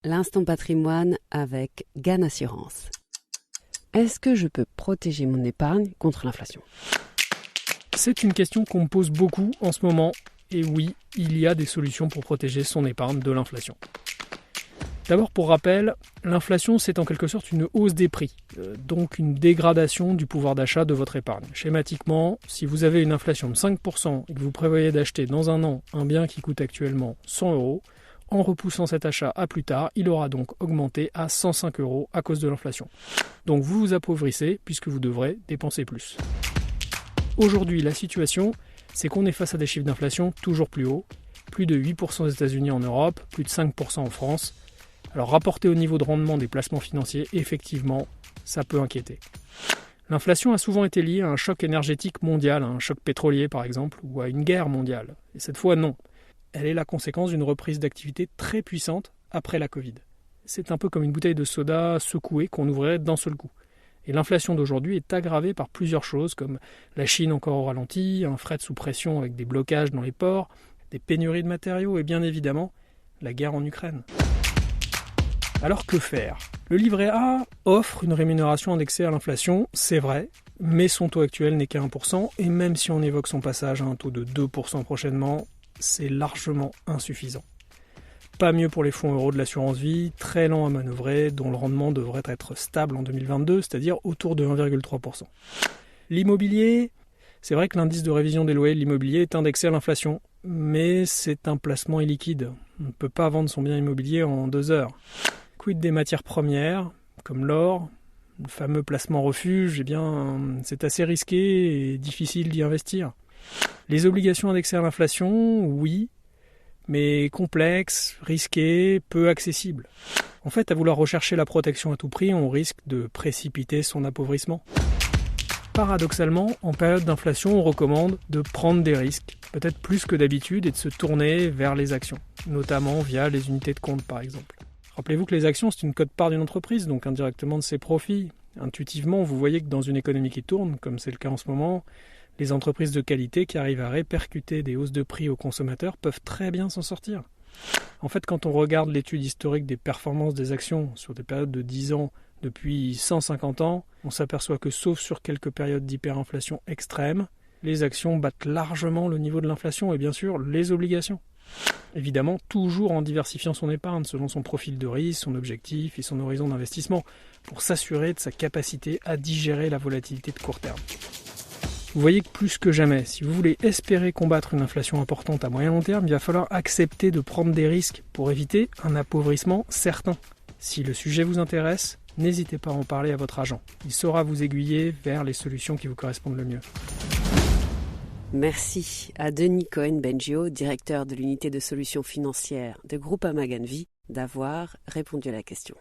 L'instant patrimoine avec GAN Assurance. Est-ce que je peux protéger mon épargne contre l'inflation ? C'est une question qu'on me pose beaucoup en ce moment. Et oui, il y a des solutions pour protéger son épargne de l'inflation. D'abord, pour rappel, l'inflation, c'est en quelque sorte une hausse des prix, donc une dégradation du pouvoir d'achat de votre épargne. Schématiquement, si vous avez une inflation de 5% et que vous prévoyez d'acheter dans un an un bien qui coûte actuellement 100 €, en repoussant cet achat à plus tard, il aura donc augmenté à 105 € à cause de l'inflation. Donc vous vous appauvrissez puisque vous devrez dépenser plus. Aujourd'hui, la situation, c'est qu'on est face à des chiffres d'inflation toujours plus hauts, plus de 8% aux États-Unis et en Europe, plus de 5% en France. Alors rapporté au niveau de rendement des placements financiers, effectivement, ça peut inquiéter. L'inflation a souvent été liée à un choc énergétique mondial, à un choc pétrolier par exemple, ou à une guerre mondiale. Et cette fois, non. Elle est la conséquence d'une reprise d'activité très puissante après la Covid. C'est un peu comme une bouteille de soda secouée qu'on ouvrait d'un seul coup. Et l'inflation d'aujourd'hui est aggravée par plusieurs choses, comme la Chine encore au ralenti, un fret sous pression avec des blocages dans les ports, des pénuries de matériaux et bien évidemment, la guerre en Ukraine. Alors que faire ? Le livret A offre une rémunération indexée à l'inflation, c'est vrai, mais son taux actuel n'est qu'à 1%, et même si on évoque son passage à un taux de 2% prochainement, c'est largement insuffisant. Pas mieux pour les fonds euros de l'assurance vie, très lents à manœuvrer, dont le rendement devrait être stable en 2022, c'est-à-dire autour de 1,3%. L'immobilier, c'est vrai que l'indice de révision des loyers de l'immobilier est indexé à l'inflation, mais c'est un placement illiquide. On ne peut pas vendre son bien immobilier en 2 heures. Quid des matières premières, comme l'or, le fameux placement refuge, c'est assez risqué et difficile d'y investir. Les obligations indexées à l'inflation, oui, mais complexes, risquées, peu accessibles. En fait, à vouloir rechercher la protection à tout prix, on risque de précipiter son appauvrissement. Paradoxalement, en période d'inflation, on recommande de prendre des risques, peut-être plus que d'habitude, et de se tourner vers les actions, notamment via les unités de compte par exemple. Rappelez-vous que les actions, c'est une quote-part d'une entreprise, donc indirectement de ses profits. Intuitivement, vous voyez que dans une économie qui tourne, comme c'est le cas en ce moment, les entreprises de qualité qui arrivent à répercuter des hausses de prix aux consommateurs peuvent très bien s'en sortir. En fait, quand on regarde l'étude historique des performances des actions sur des périodes de 10 ans depuis 150 ans, on s'aperçoit que sauf sur quelques périodes d'hyperinflation extrême, les actions battent largement le niveau de l'inflation et bien sûr les obligations. Évidemment, toujours en diversifiant son épargne selon son profil de risque, son objectif et son horizon d'investissement pour s'assurer de sa capacité à digérer la volatilité de court terme. Vous voyez que plus que jamais, si vous voulez espérer combattre une inflation importante à moyen long terme, il va falloir accepter de prendre des risques pour éviter un appauvrissement certain. Si le sujet vous intéresse, n'hésitez pas à en parler à votre agent. Il saura vous aiguiller vers les solutions qui vous correspondent le mieux. Merci à Denis Cohen-Bengio, directeur de l'unité de solutions financières de Groupama GAN Vie, d'avoir répondu à la question.